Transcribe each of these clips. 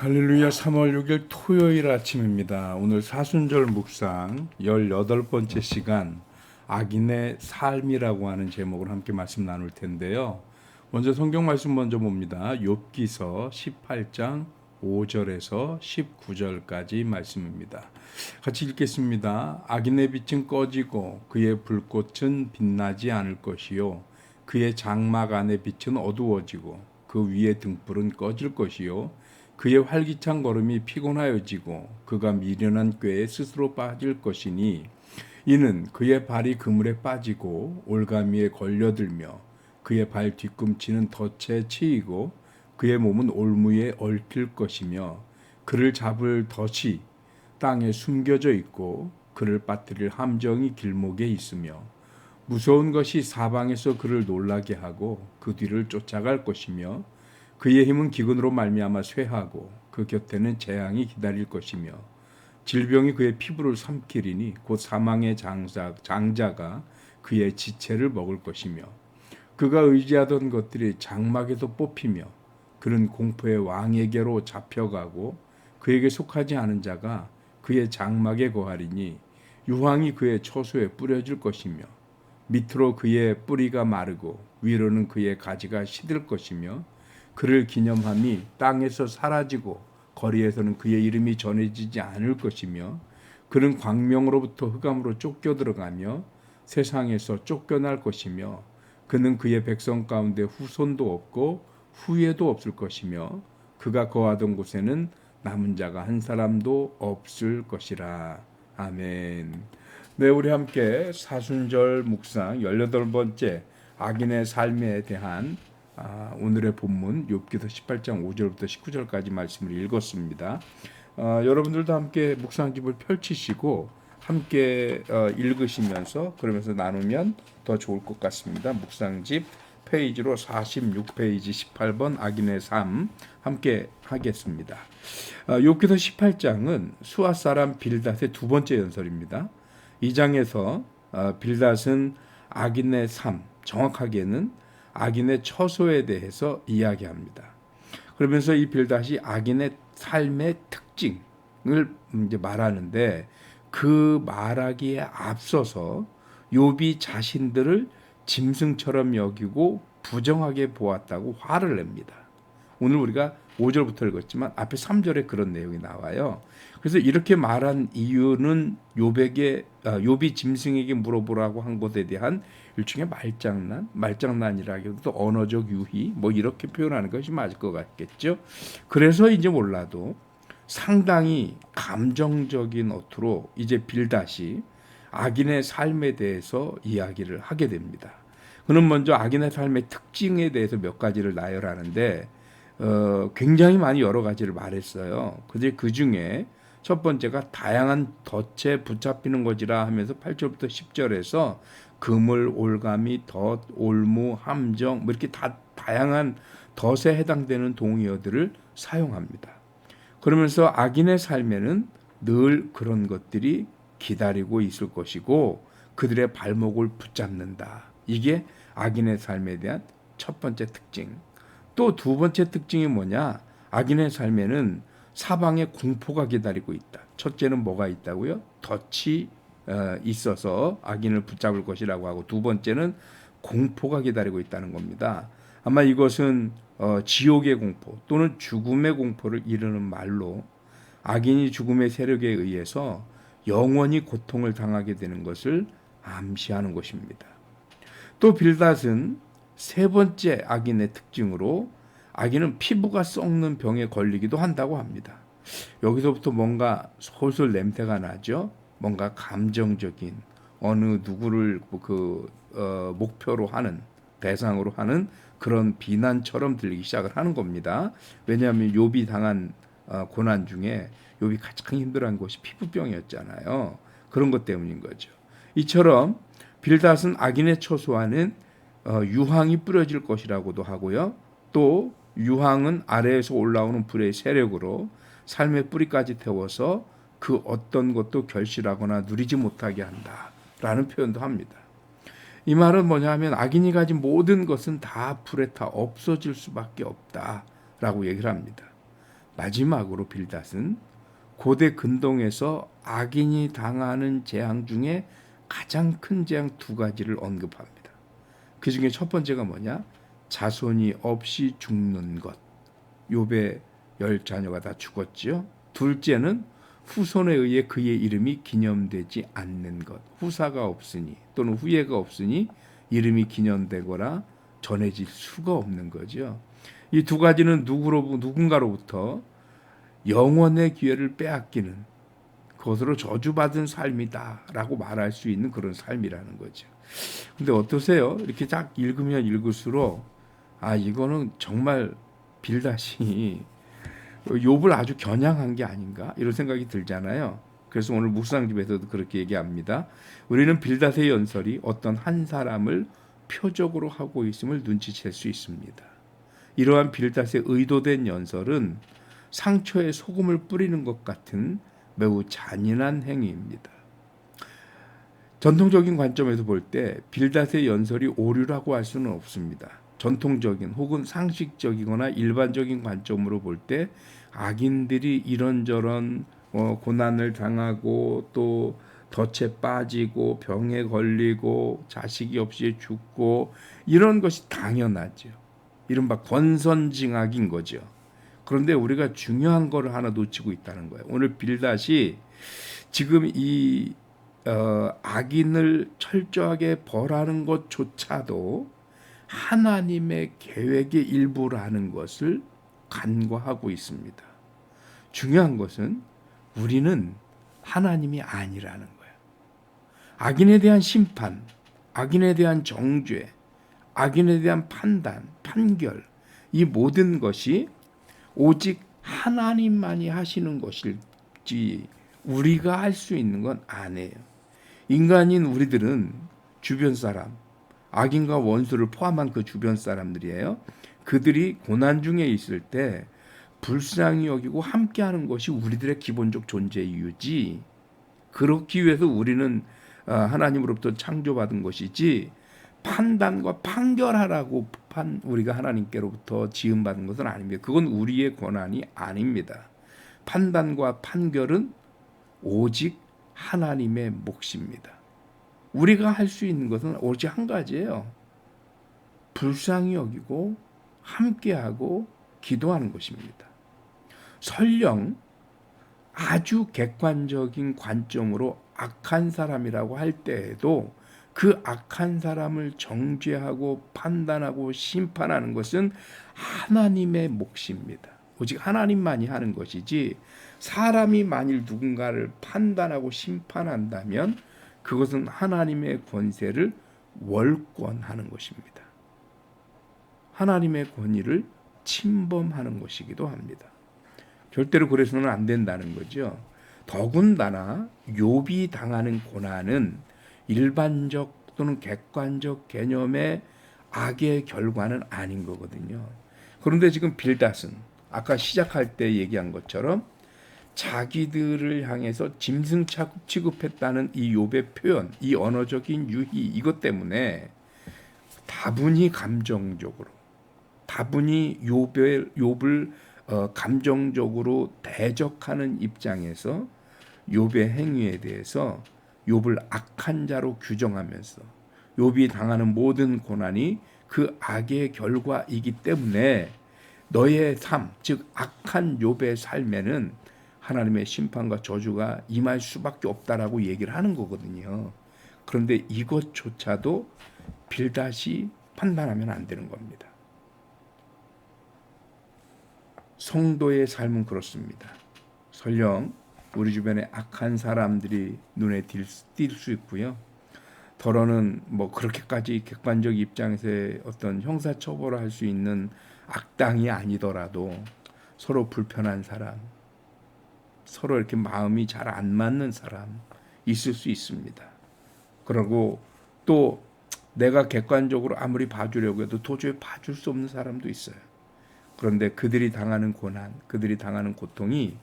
할렐루야. 3월 6일 토요일 아침입니다. 오늘 사순절 묵상 18번째 시간 악인의 삶이라고 하는 제목을 함께 말씀 나눌 텐데요. 먼저 성경 말씀 먼저 봅니다. 욥기서 18장 5절에서 19절까지 말씀입니다. 같이 읽겠습니다. 악인의 빛은 꺼지고 그의 불꽃은 빛나지 않을 것이요 그의 장막 안의 빛은 어두워지고 그 위의 등불은 꺼질 것이요 그의 활기찬 걸음이 피곤하여지고 그가 미련한 꾀에 스스로 빠질 것이니 이는 그의 발이 그물에 빠지고 올가미에 걸려들며 그의 발 뒤꿈치는 덫에 치이고 그의 몸은 올무에 얽힐 것이며 그를 잡을 덫이 땅에 숨겨져 있고 그를 빠뜨릴 함정이 길목에 있으며 무서운 것이 사방에서 그를 놀라게 하고 그 뒤를 쫓아갈 것이며 그의 힘은 기근으로 말미암아 쇠하고 그 곁에는 재앙이 기다릴 것이며 질병이 그의 피부를 삼키리니 곧 사망의 장자가 그의 지체를 먹을 것이며 그가 의지하던 것들이 장막에서 뽑히며 그는 공포의 왕에게로 잡혀가고 그에게 속하지 않은 자가 그의 장막에 거하리니 유황이 그의 처소에 뿌려질 것이며 밑으로 그의 뿌리가 마르고 위로는 그의 가지가 시들 것이며 그를 기념함이 땅에서 사라지고 거리에서는 그의 이름이 전해지지 않을 것이며 그는 광명으로부터 흑암으로 쫓겨 들어가며 세상에서 쫓겨날 것이며 그는 그의 백성 가운데 후손도 없고 후예도 없을 것이며 그가 거하던 곳에는 남은 자가 한 사람도 없을 것이라. 아멘. 네, 우리 함께 사순절 묵상 18번째 악인의 삶에 대한 오늘의 본문 욥기서 18장 5절부터 19절까지 말씀을 읽었습니다. 여러분들도 함께 묵상집을 펼치시고 함께 읽으시면서 그러면서 나누면 더 좋을 것 같습니다. 묵상집 페이지로 46페이지 18번 악인의 삶 함께 하겠습니다. 욥기서 18장은 수아 사람 빌닷의 두 번째 연설입니다. 이 장에서 빌닷은 악인의 삶, 정확하게는 악인의 처소에 대해서 이야기합니다. 그러면서 이 빌닷이 악인의 삶의 특징을 이제 말하는데 그 말하기에 앞서서 욥이 자신들을 짐승처럼 여기고 부정하게 보았다고 화를 냅니다. 오늘 우리가 5절부터 읽었지만 앞에 3절에 그런 내용이 나와요. 그래서 이렇게 말한 이유는 욥이 짐승에게 물어보라고 한 것에 대한 일종의 말장난이라기보다 언어적 유희 뭐 이렇게 표현하는 것이 맞을 것 같겠죠. 그래서인지 몰라도 상당히 감정적인 어투로 이제 빌닷이 악인의 삶에 대해서 이야기를 하게 됩니다. 그는 먼저 악인의 삶의 특징에 대해서 몇 가지를 나열하는데 굉장히 많이 여러 가지를 말했어요. 그 중에 첫 번째가 다양한 덫에 붙잡히는 것이라 하면서 8절부터 10절에서 그물, 올가미, 덫, 올무, 함정 뭐 이렇게 다양한 덫에 해당되는 동의어들을 사용합니다. 그러면서 악인의 삶에는 늘 그런 것들이 기다리고 있을 것이고 그들의 발목을 붙잡는다. 이게 악인의 삶에 대한 첫 번째 특징. 또 두 번째 특징이 뭐냐? 악인의 삶에는 사방에 공포가 기다리고 있다. 첫째는 뭐가 있다고요? 덫이 있어서 악인을 붙잡을 것이라고 하고 두 번째는 공포가 기다리고 있다는 겁니다. 아마 이것은 지옥의 공포 또는 죽음의 공포를 이르는 말로 악인이 죽음의 세력에 의해서 영원히 고통을 당하게 되는 것을 암시하는 것입니다. 또 빌닷은 세 번째 악인의 특징으로 악인은 피부가 썩는 병에 걸리기도 한다고 합니다. 여기서부터 뭔가 솔솔 냄새가 나죠. 뭔가 감정적인 어느 누구를 목표로 하는 대상으로 하는 그런 비난처럼 들리기 시작을 하는 겁니다. 왜냐하면 욥이 당한 고난 중에 욥이 가장 힘들어한 것이 피부병이었잖아요. 그런 것 때문인 거죠. 이처럼 빌닷은 악인의 처소와는 유황이 뿌려질 것이라고도 하고요. 또 유황은 아래에서 올라오는 불의 세력으로 삶의 뿌리까지 태워서 그 어떤 것도 결실하거나 누리지 못하게 한다라는 표현도 합니다. 이 말은 뭐냐면 악인이 가진 모든 것은 다 불에 타 없어질 수밖에 없다라고 얘기를 합니다. 마지막으로 빌닷은 고대 근동에서 악인이 당하는 재앙 중에 가장 큰 재앙 두 가지를 언급합니다. 그 중에 첫 번째가 뭐냐? 자손이 없이 죽는 것. 욥의 10자녀가 다 죽었지요. 둘째는 후손에 의해 그의 이름이 기념되지 않는 것. 후사가 없으니 또는 후예가 없으니 이름이 기념되거나 전해질 수가 없는 거죠. 이 두 가지는 누군가로부터 영원의 기회를 빼앗기는 그것으로 저주받은 삶이다라고 말할 수 있는 그런 삶이라는 거죠. 근데 어떠세요? 이렇게 딱 읽으면 읽을수록 이거는 정말 빌닷이 욥을 아주 겨냥한 게 아닌가 이런 생각이 들잖아요. 그래서 오늘 묵상집에서도 그렇게 얘기합니다. 우리는 빌닷의 연설이 어떤 한 사람을 표적으로 하고 있음을 눈치챌 수 있습니다. 이러한 빌닷의 의도된 연설은 상처에 소금을 뿌리는 것 같은 매우 잔인한 행위입니다. 전통적인 관점에서 볼 때 빌닷의 연설이 오류라고 할 수는 없습니다. 전통적인 혹은 상식적이거나 일반적인 관점으로 볼 때 악인들이 이런저런 고난을 당하고 또 덫에 빠지고 병에 걸리고 자식이 없이 죽고 이런 것이 당연하죠. 이른바 권선징악인 거죠. 그런데 우리가 중요한 거를 하나 놓치고 있다는 거예요. 오늘 빌닷이 지금 이 악인을 철저하게 벌하는 것조차도 하나님의 계획의 일부라는 것을 간과하고 있습니다. 중요한 것은 우리는 하나님이 아니라는 거예요. 악인에 대한 심판, 악인에 대한 정죄, 악인에 대한 판단, 판결, 이 모든 것이 오직 하나님만이 하시는 것일지 우리가 할 수 있는 건 아니에요. 인간인 우리들은 주변 사람, 악인과 원수를 포함한 그 주변 사람들이에요. 그들이 고난 중에 있을 때 불쌍히 여기고 함께하는 것이 우리들의 기본적 존재 이유지. 그렇기 위해서 우리는 하나님으로부터 창조받은 것이지 판단과 판결하라고 우리가 하나님께로부터 지음받은 것은 아닙니다. 그건 우리의 권한이 아닙니다. 판단과 판결은 오직 하나님의 몫입니다. 우리가 할 수 있는 것은 오직 한 가지예요. 불쌍히 여기고 함께하고 기도하는 것입니다. 설령 아주 객관적인 관점으로 악한 사람이라고 할 때에도 그 악한 사람을 정죄하고 판단하고 심판하는 것은 하나님의 몫입니다. 오직 하나님만이 하는 것이지 사람이 만일 누군가를 판단하고 심판한다면 그것은 하나님의 권세를 월권하는 것입니다. 하나님의 권위를 침범하는 것이기도 합니다. 절대로 그래서는 안 된다는 거죠. 더군다나 욥이 당하는 고난은 일반적 또는 객관적 개념의 악의 결과는 아닌 거거든요. 그런데 지금 빌닷은 아까 시작할 때 얘기한 것처럼 자기들을 향해서 짐승 취급했다는 이 욥의 표현, 이 언어적인 유희 이것 때문에 다분히 감정적으로, 다분히 욥을 감정적으로 대적하는 입장에서 욥의 행위에 대해서 욥을 악한 자로 규정하면서 욥이 당하는 모든 고난이 그 악의 결과이기 때문에 너의 삶, 즉 악한 욥의 삶에는 하나님의 심판과 저주가 임할 수밖에 없다라고 얘기를 하는 거거든요. 그런데 이것조차도 빌닷이 판단하면 안 되는 겁니다. 성도의 삶은 그렇습니다. 설령 우리 주변에 악한 사람들이 눈에 띌 수 있고요. 더러는 그렇게까지 객관적 입장에서의 어떤 형사처벌을 할 수 있는 악당이 아니더라도 서로 불편한 사람, 서로 이렇게 마음이 잘 안 맞는 사람 있을 수 있습니다. 그리고 또 내가 객관적으로 아무리 봐주려고 해도 도저히 봐줄 수 없는 사람도 있어요. 그런데 그들이 당하는 고난, 그들이 당하는 고통이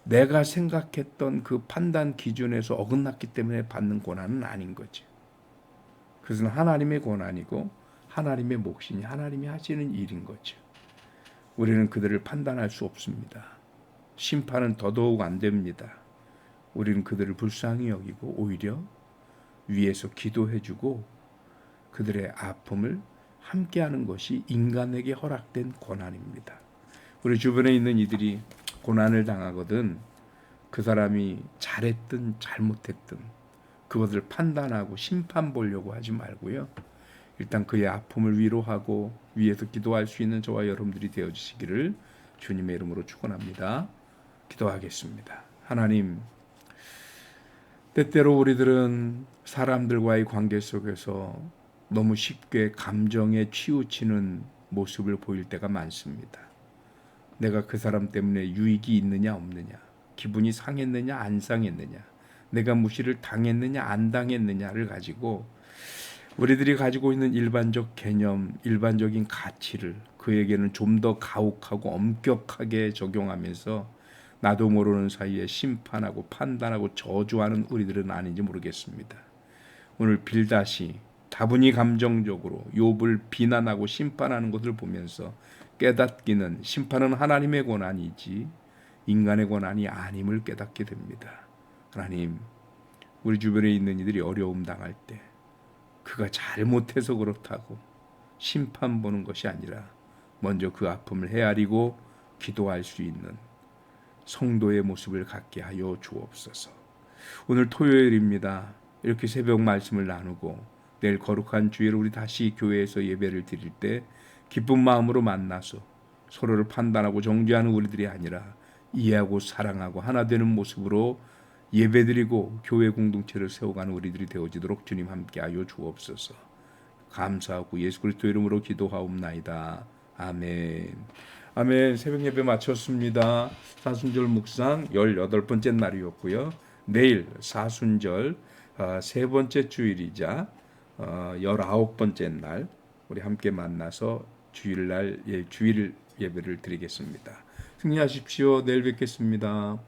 내가 생각했던 그 판단 기준에서 어긋났기 때문에 받는 고난은 아닌 거죠. 그것은 하나님의 고난이고 하나님의 몫이니 하나님이 하시는 일인 거죠. 우리는 그들을 판단할 수 없습니다. 심판은 더더욱 안 됩니다. 우리는 그들을 불쌍히 여기고 오히려 위에서 기도해주고 그들의 아픔을 함께하는 것이 인간에게 허락된 고난입니다. 우리 주변에 있는 이들이 고난을 당하거든 그 사람이 잘했든 잘못했든 그것을 판단하고 심판 보려고 하지 말고요. 일단 그의 아픔을 위로하고 위에서 기도할 수 있는 저와 여러분들이 되어주시기를 주님의 이름으로 축원합니다. 기도하겠습니다. 하나님, 때때로 우리들은 사람들과의 관계 속에서 너무 쉽게 감정에 치우치는 모습을 보일 때가 많습니다. 내가 그 사람 때문에 유익이 있느냐 없느냐, 기분이 상했느냐 안 상했느냐, 내가 무시를 당했느냐 안 당했느냐를 가지고 우리들이 가지고 있는 일반적 개념, 일반적인 가치를 그에게는 좀 더 가혹하고 엄격하게 적용하면서 나도 모르는 사이에 심판하고 판단하고 저주하는 우리들은 아닌지 모르겠습니다. 오늘 빌닷이 다분히 감정적으로 욥을 비난하고 심판하는 것을 보면서 깨닫기는 심판은 하나님의 권한이지 인간의 권한이 아님을 깨닫게 됩니다. 하나님, 우리 주변에 있는 이들이 어려움 당할 때 그가 잘못해서 그렇다고 심판 보는 것이 아니라 먼저 그 아픔을 헤아리고 기도할 수 있는 성도의 모습을 갖게 하여 주옵소서. 오늘 토요일입니다. 이렇게 새벽 말씀을 나누고 내일 거룩한 주일 우리 다시 교회에서 예배를 드릴 때 기쁜 마음으로 만나서 서로를 판단하고 정죄하는 우리들이 아니라 이해하고 사랑하고 하나 되는 모습으로 예배드리고 교회 공동체를 세워가는 우리들이 되어지도록 주님 함께하여 주옵소서. 감사하고 예수 그리스도 이름으로 기도하옵나이다. 아멘. 아멘. 새벽 예배 마쳤습니다. 사순절 묵상 18번째 날이었고요. 내일 사순절 세 번째 주일이자 19번째 날 우리 함께 만나서 주일 예배를 드리겠습니다. 승리하십시오. 내일 뵙겠습니다.